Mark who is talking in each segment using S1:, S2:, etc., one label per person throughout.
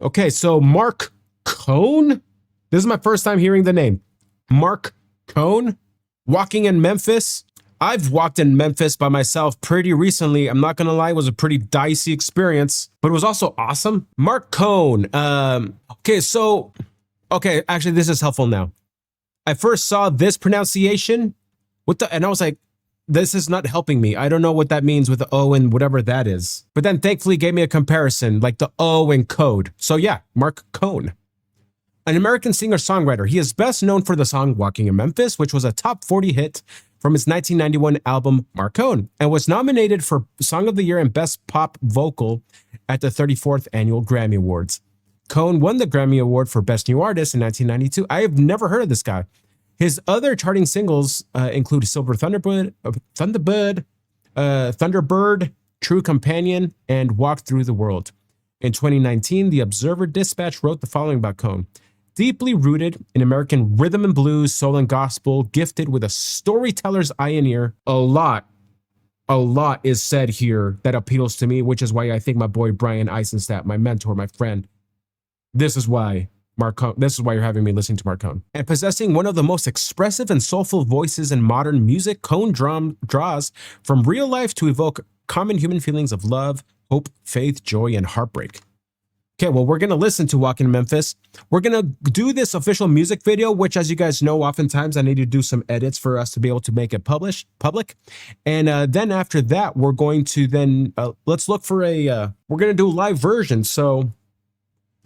S1: Okay, so Marc Cohn? This is my first time hearing the name. Marc Cohn? Walking in Memphis? I've walked in Memphis by myself pretty recently. I'm not gonna lie, it was a pretty dicey experience, but it was also awesome. Marc Cohn. Okay, actually, this is helpful now. I first saw this pronunciation, and I was like, this is not helping me. I don't know what that means with the O and whatever that is. But then thankfully gave me a comparison, like the O and code. So yeah, Marc Cohn. An American singer-songwriter. He is best known for the song Walking in Memphis, which was a top 40 hit from his 1991 album Marc Cohn, and was nominated for Song of the Year and Best Pop Vocal at the 34th Annual Grammy Awards. Cohn won the Grammy Award for Best New Artist in 1992. I have never heard of this guy. His other charting singles include Silver Thunderbird, True Companion, and Walk Through the World. In 2019, The Observer Dispatch wrote the following about Cohn. Deeply rooted in American rhythm and blues, soul and gospel, gifted with a storyteller's eye and ear. A lot is said here that appeals to me, which is why I think my boy Brian Eisenstadt, my mentor, my friend, this is why you're having me listening to Marc Cohn. And possessing one of the most expressive and soulful voices in modern music, Cohn draws from real life to evoke common human feelings of love, hope, faith, joy, and heartbreak. Okay, well, we're going to listen to Walking in Memphis. We're going to do this official music video, which, as you guys know, oftentimes I need to do some edits for us to be able to make it public. And then after that, we're going to let's look for we're going to do a live version. So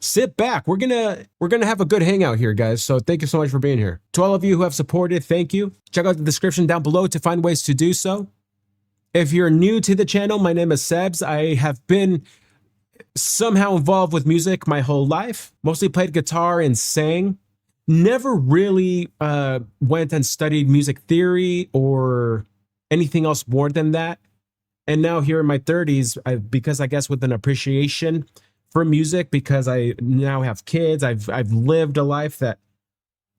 S1: sit back. We're gonna have a good hangout here, guys. So thank you so much for being here. To all of you who have supported, thank you. Check out the description down below to find ways to do so. If you're new to the channel, my name is Sebs. I have been somehow involved with music my whole life. Mostly played guitar and sang. Never really went and studied music theory or anything else more than that. And now here in my 30s, because I guess with an appreciation for music, because I now have kids, I've lived a life that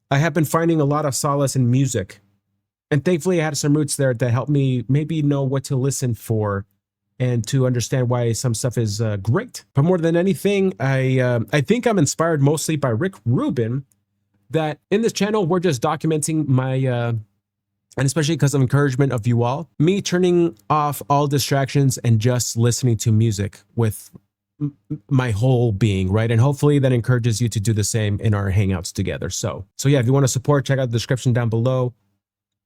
S1: I have been finding a lot of solace in music. And thankfully I had some roots there that helped me maybe know what to listen for and to understand why some stuff is great. But more than anything, I think I'm inspired mostly by Rick Rubin, that in this channel, we're just documenting my, and especially because of encouragement of you all, me turning off all distractions and just listening to music with my whole being, right? And hopefully that encourages you to do the same in our hangouts together. So yeah, if you want to support, check out the description down below.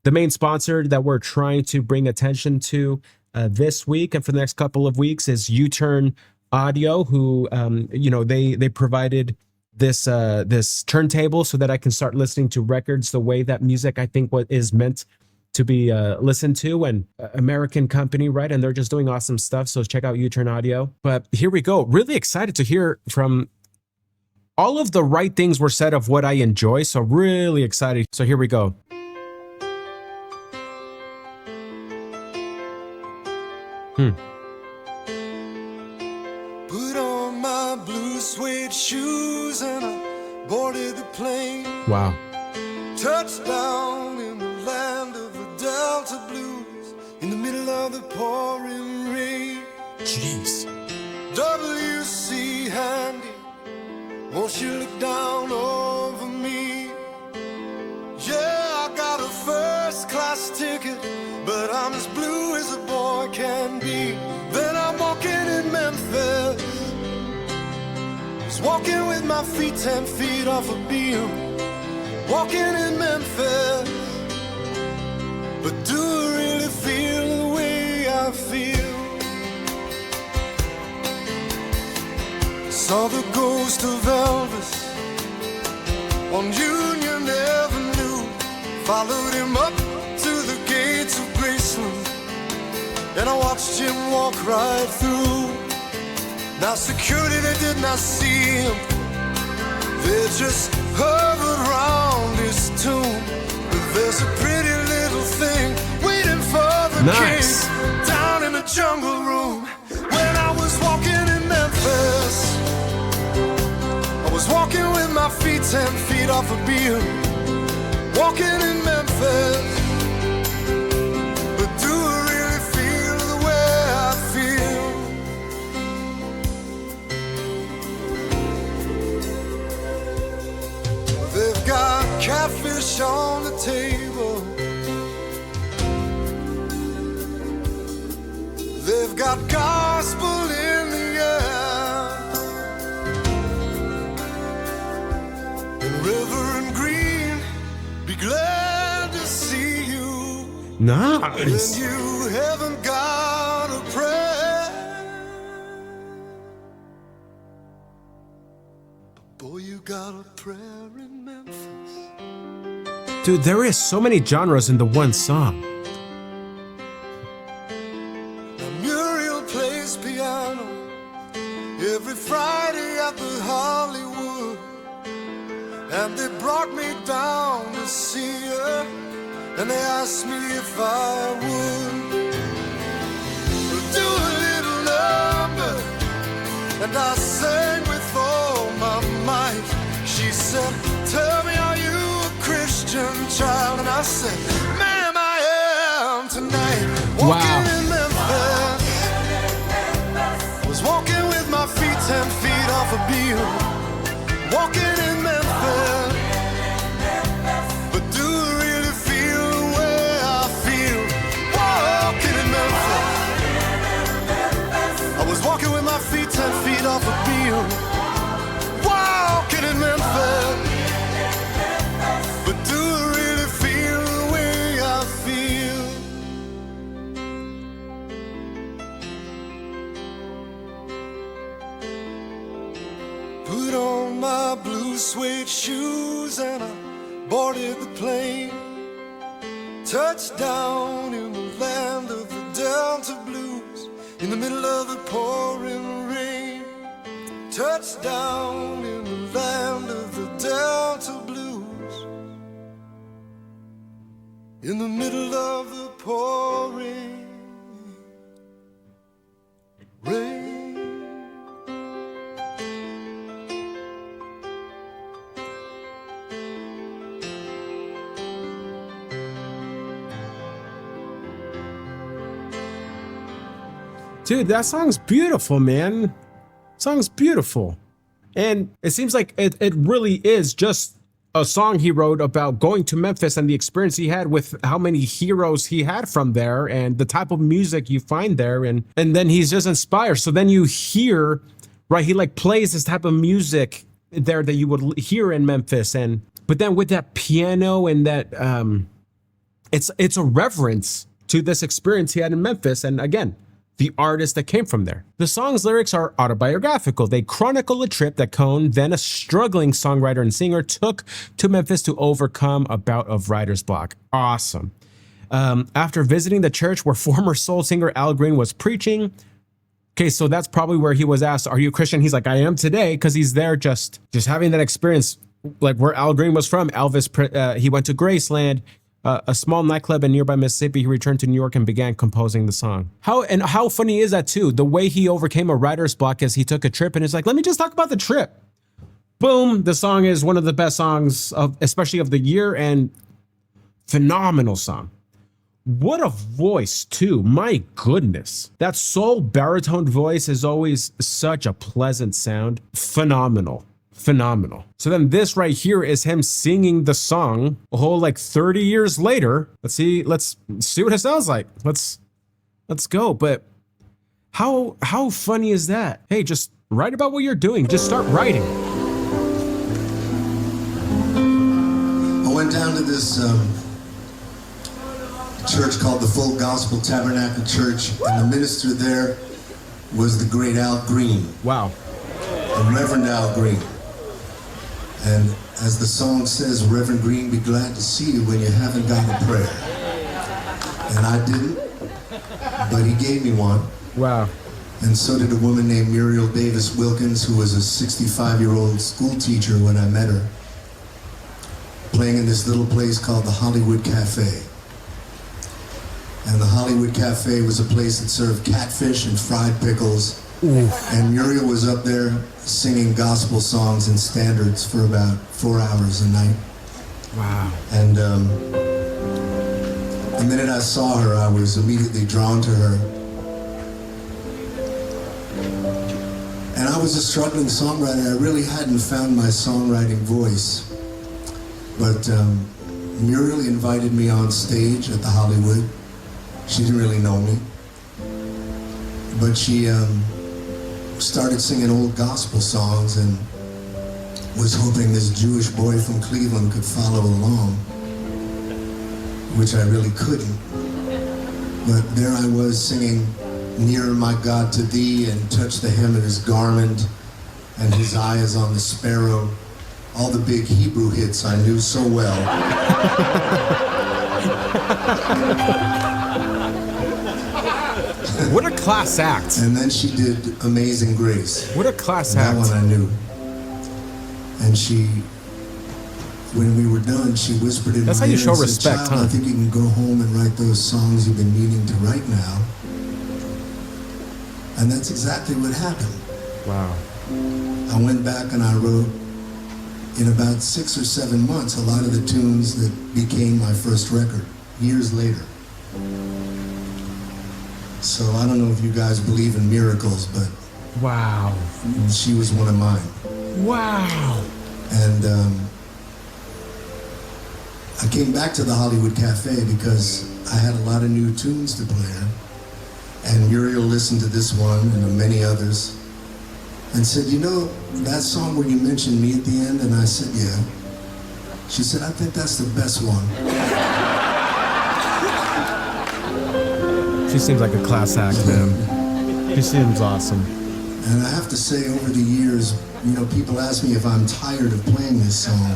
S1: The main sponsor that we're trying to bring attention to this week and for the next couple of weeks is U-Turn Audio, who, they provided this this turntable so that I can start listening to records the way that music, I think, what is meant to be listened to, and American company, right? And they're just doing awesome stuff. So check out U-Turn Audio. But here we go. Really excited to hear from all of the right things were said of what I enjoy. So really excited. So here we go.
S2: Put on my blue suede shoes and I boarded the plane.
S1: Wow.
S2: Touchdown in the land of the Delta Blues, in the middle of the pouring rain.
S1: Jeez.
S2: WC Handy, won't you look down over me? Yeah, I got a first class ticket, but I'm as blue as a boy can be. Then I'm walking in Memphis, just walking with my feet 10 feet off a beam. Walking in Memphis, but do I really feel the way I feel? Saw the ghost of Elvis on Union Avenue, followed him up to the gates of Graceland, and I watched him walk right through. Now security, they did not see him, they just hovered around his tomb. But there's a pretty little thing waiting for the
S1: Nice.
S2: king down in the jungle room. When I was walking in Memphis, I was walking with my feet 10 feet off a beam. Walking in Memphis, but do I really feel the way I feel? catfish on the table. They've got gospel in the air. And Reverend Green, be glad to see you.
S1: Nice.
S2: When you haven't got a prayer. Boy, you got a prayer in Memphis.
S1: Dude, there is so many genres in the one song.
S2: Muriel plays piano every Friday at the Hollywood, and they brought me down to see her, and they asked me if I would do a little number, and I sang with all my might. She said, tell me, are you a Christian child? And I said, ma'am, I am tonight. Walking in Memphis. Was walking with my feet 10 feet off a beam. Walking in Memphis. But do I really feel the way I feel? Walking in Memphis. I was walking with my feet 10 feet off a beam. Walking in Memphis. But do I really feel the way I feel? Put on my blue suede shoes and I boarded the plane. Touched down in the land of the Delta Blues, in the middle of the pouring rain. Touched down in the land of the Delta Blues, in the middle of the pouring rain.
S1: Dude, that song's beautiful, man. Song's beautiful. And it seems like it really is just a song he wrote about going to Memphis and the experience he had with how many heroes he had from there and the type of music you find there. And then he's just inspired. So then you hear, right, he like plays this type of music there that you would hear in Memphis. But then with that piano and that, it's a reverence to this experience he had in Memphis. And again, the artist that came from there. The song's lyrics are autobiographical. They chronicle a trip that Cohn, then a struggling songwriter and singer, took to Memphis to overcome a bout of writer's block. Awesome. After visiting the church where former soul singer Al Green was preaching, okay, so that's probably where he was asked, are you a Christian? He's like, I am today, because he's there just having that experience, like where Al Green was from. Elvis, he went to Graceland, a small nightclub in nearby Mississippi. He returned to New York and began composing the song. How funny is that too? The way he overcame a writer's block is he took a trip and it's like, let me just talk about the trip. Boom, the song is one of the best songs especially of the year, and phenomenal song. What a voice too, my goodness. That soul baritone voice is always such a pleasant sound. Phenomenal. So then this right here is him singing the song a whole like 30 years later. Let's see what it sounds like. Let's go. But how funny is that? Hey, just write about what you're doing. Just start writing.
S3: I went down to this church called the Full Gospel Tabernacle Church, and the minister there was the great Al Green.
S1: Wow.
S3: The Reverend Al Green. And as the song says, Reverend Green, be glad to see you when you haven't got a prayer. And I didn't, but he gave me one.
S1: Wow.
S3: And so did a woman named Muriel Davis Wilkins, who was a 65-year-old school teacher when I met her, playing in this little place called the Hollywood Cafe. And the Hollywood Cafe was a place that served catfish and fried pickles. Ooh. And Muriel was up there singing gospel songs and standards for about 4 hours a night.
S1: Wow.
S3: And the minute I saw her, I was immediately drawn to her. And I was a struggling songwriter. I really hadn't found my songwriting voice. But Muriel invited me on stage at the Hollywood. She didn't really know me, but she started singing old gospel songs and was hoping this Jewish boy from Cleveland could follow along, which I really couldn't. But there I was singing Nearer My God to Thee and Touch the Hem of His Garment and His Eye is on the Sparrow. All the big Hebrew hits I knew so well.
S1: What a class act.
S3: And then she did Amazing Grace.
S1: What a class
S3: That
S1: act.
S3: one I knew. And she, when we were done, she whispered in
S1: That's
S3: my
S1: how you
S3: ear
S1: show
S3: and said,
S1: respect,
S3: "Child,
S1: huh?"
S3: I think you can go home and write those songs you've been meaning to write now." And that's exactly what happened.
S1: Wow.
S3: I went back and I wrote, in about 6 or 7 months, a lot of the tunes that became my first record, years later. So I don't know if you guys believe in miracles, but
S1: Wow.
S3: she was one of mine.
S1: Wow.
S3: And I came back to the Hollywood Cafe because I had a lot of new tunes to play. And Muriel listened to this one and many others and said, "You know, that song where you mentioned me at the end?" And I said, "Yeah." She said, "I think that's the best one."
S1: She seems like a class act, man. She seems awesome.
S3: And I have to say, over the years, you know, people ask me if I'm tired of playing this song.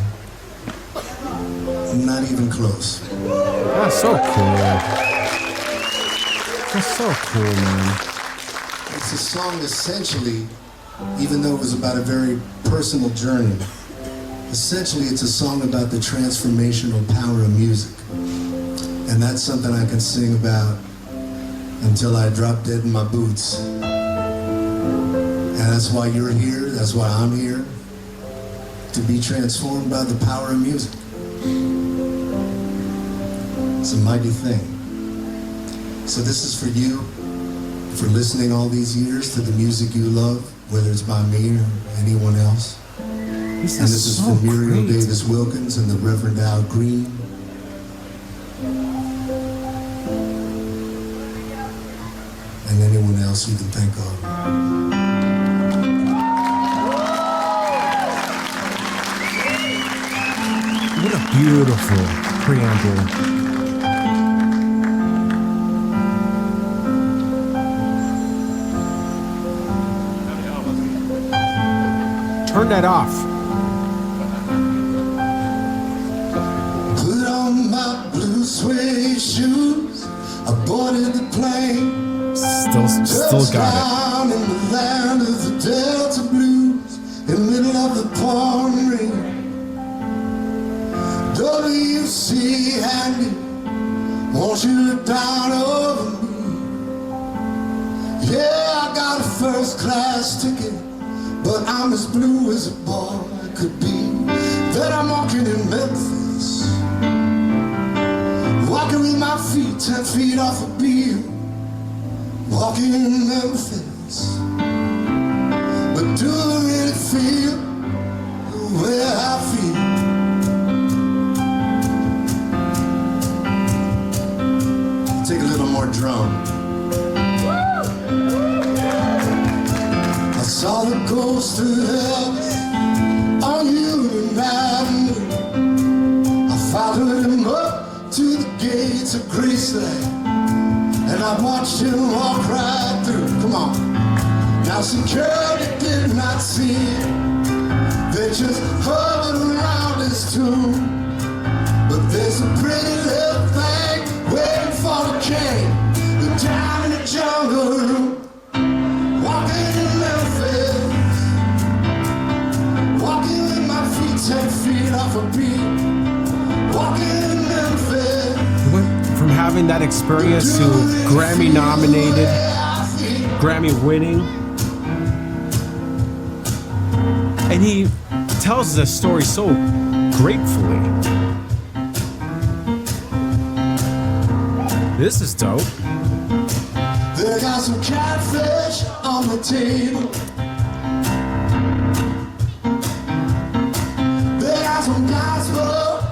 S3: I'm not even close.
S1: That's so cool. That's so cool, man.
S3: It's a song essentially, even though it was about a very personal journey, essentially it's a song about the transformational power of music. And that's something I can sing about until I drop dead in my boots. And that's why you're here, that's why I'm here, to be transformed by the power of music. It's a mighty thing. So this is for you, for listening all these years to the music you love, whether it's by me or anyone else.
S1: This
S3: And this is
S1: so
S3: for Muriel
S1: great.
S3: Davis Wilkins and the Reverend Al Green. And anyone else you can think of.
S1: What a beautiful preamble. Turn that off.
S3: Put on my blue suede shoes. I boarded the plane.
S1: Still got
S3: Touchdown in the land of the Delta Blues, in the middle of the pouring rain. WC Handy, won't you look down over me? Yeah, I got a first class ticket, but I'm as blue as a boy could be. Then I'm walking in Memphis, walking with my feet 10 feet off a beam. Walking in Memphis, but do I really feel the way I feel? Take a little more drum. I saw the ghost of heaven on Union Avenue. I followed him up to the gates of Graceland, and I watched him walk right through. Come on. Now security did not see him. They just hovered around his tomb. But there's a pretty little thing waiting for the king. They're down in the jungle room, walking in Memphis, walking with my feet 10 feet off a beat, walking in Memphis.
S1: From having that experience to Grammy nominated, Grammy winning. And he tells the story so gratefully. This is dope.
S3: They got some catfish on the table. They got some gospel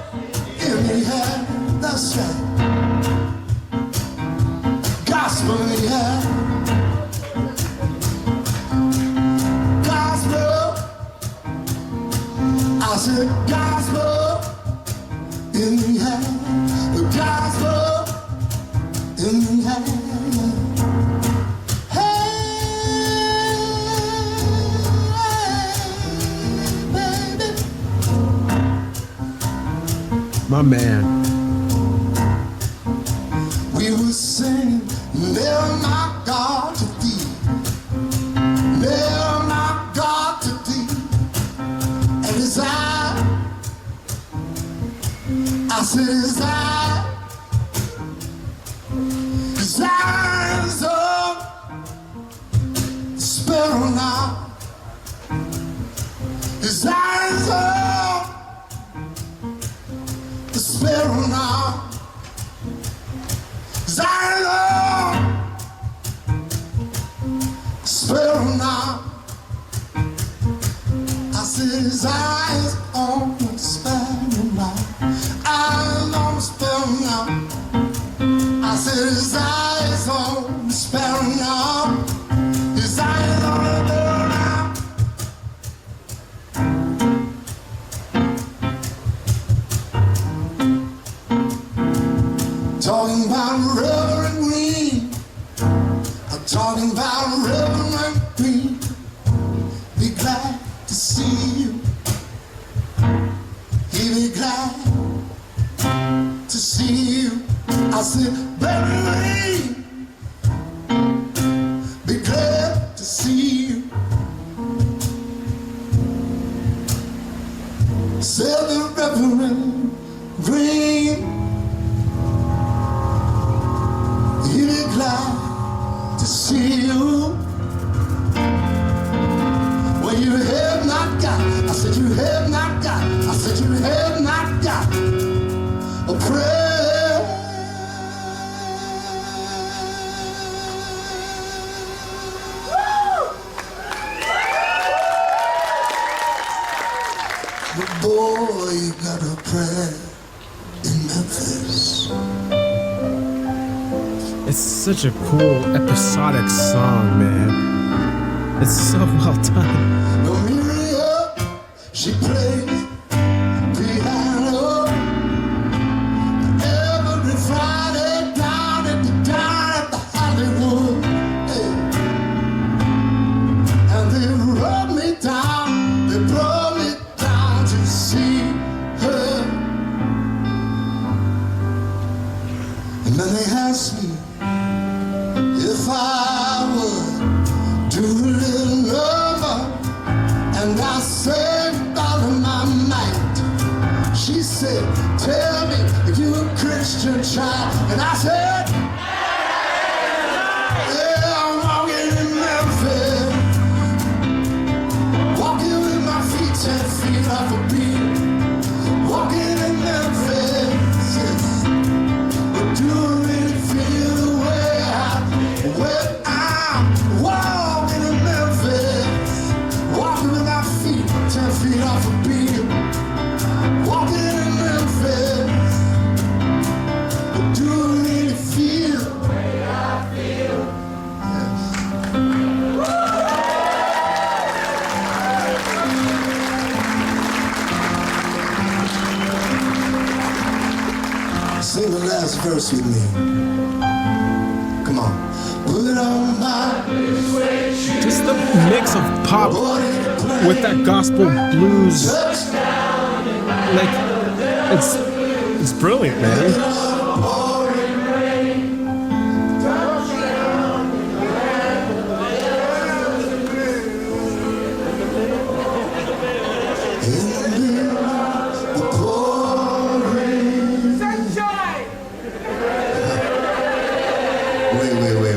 S3: I said, gospel in the air, the gospel in the air.
S1: My man.
S3: We were singing, near my God to thee, near my God to thee. And his eye, I said his eyes on the sparrow now. His eyes on the sparrow now. His eyes on the sparrow now. I said his eyes on the sparrow now. Eyes on the sparrow now. I said his eyes on the sparrow now. His eyes on the sparrow now. Talking about Reverend Green. I'm talking about Reverend Green. Be glad to see you. He'll be glad to see you. I said, Reverend Green, be glad to see you. Said the Reverend Green, he'll be glad to see you. Well, you have not got, I said you have not got, I said you have not got a prayer. But boy, you got a prayer in Memphis.
S1: It's such a cool episodic song, man. It's so well done.
S3: No, Miriam, she plays piano every Friday down at the Hollywood. Hey. And they rub me down, they brought me down to see her. And then they asked me if I would do a little number, and I said, darling, I might. She said, tell me if you a Christian child, and I said, yeah, I'm walking in Memphis, walking with my feet 10 feet off a beat, walking in Memphis, yes. But do you really feel the way I'm walking in Memphis, walking with my feet 10 feet off a beat, walking in Memphis. But do you really feel the way I feel? Yes. Sing the last verse with me. Come on. Put on my
S1: Just the mix of pop with that gospel blues. Like, it's brilliant, man.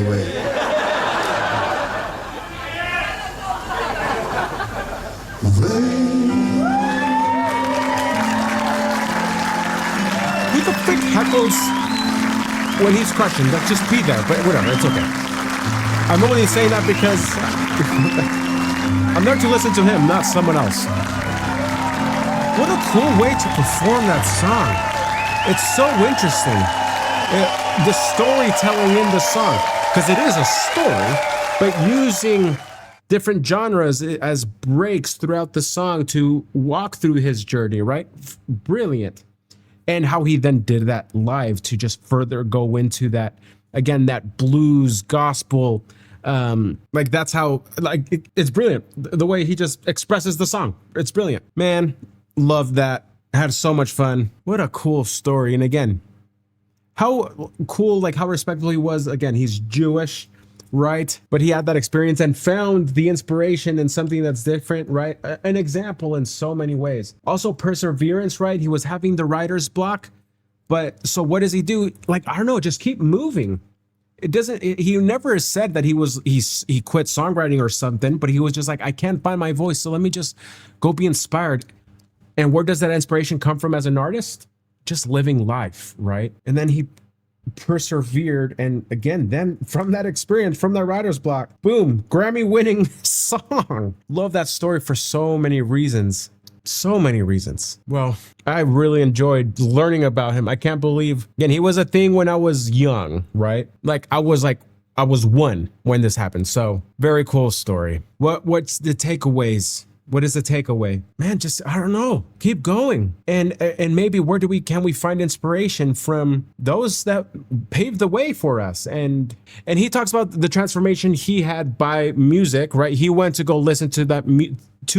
S3: Wait.
S1: You can pick heckles when he's crushing. Like, just be there, but whatever, it's okay. I'm only saying that because I'm there to listen to him, not someone else. What a cool way to perform that song. It's so interesting. The storytelling in the song, because it is a story, but using different genres as breaks throughout the song to walk through his journey, right? Brilliant. And how he then did that live to just further go into that, again, that blues gospel. Like that's how, like, it's brilliant. The way he just expresses the song. It's brilliant. Man, love that. Had so much fun. What a cool story. And again, how cool, like how respectful he was. Again, he's Jewish, right? But he had that experience and found the inspiration in something that's different, right? An example in so many ways. Also perseverance, right? He was having the writer's block, but so what does he do? Like, I don't know, just keep moving. It doesn't, he never said that he quit songwriting or something, but he was just like, I can't find my voice, so let me just go be inspired. And where does that inspiration come from as an artist? Just living life, right? And then he persevered, and again, then from that experience, from that writer's block, boom, Grammy winning song. Love that story for so many reasons. So many reasons. Well, I really enjoyed learning about him. I can't believe, again, he was a thing when I was young, right? Like I was one when this happened. So very cool story. What's the takeaways? What is the takeaway? Man, just, I don't know, keep going. And maybe can we find inspiration from those that paved the way for us? And he talks about the transformation he had by music, right? He went to go listen to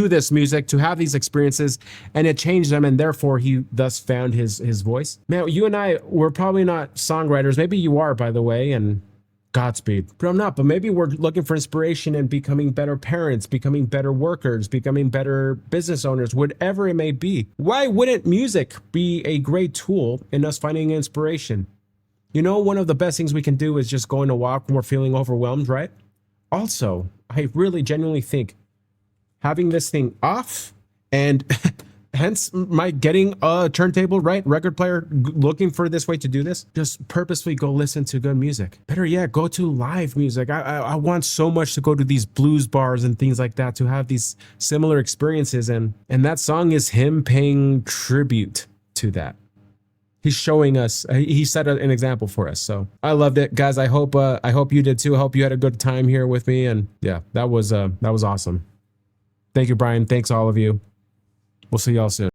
S1: this music, to have these experiences, and it changed him, and therefore he thus found his voice. Man, you and I, we're probably not songwriters. Maybe you are, by the way, and Godspeed. But I'm not, but maybe we're looking for inspiration in becoming better parents, becoming better workers, becoming better business owners, whatever it may be. Why wouldn't music be a great tool in us finding inspiration? You know, one of the best things we can do is just going to walk when we're feeling overwhelmed, right? Also, I really genuinely think having this thing off, and hence my getting a turntable, right? Record player, looking for this way to do this. Just purposely go listen to good music. Better yet, go to live music. I want so much to go to these blues bars and things like that to have these similar experiences. And that song is him paying tribute to that. He's showing us, he set an example for us. So I loved it, guys. I hope you did too. I hope you had a good time here with me. And yeah, that was awesome. Thank you, Brian. Thanks all of you. We'll see y'all soon.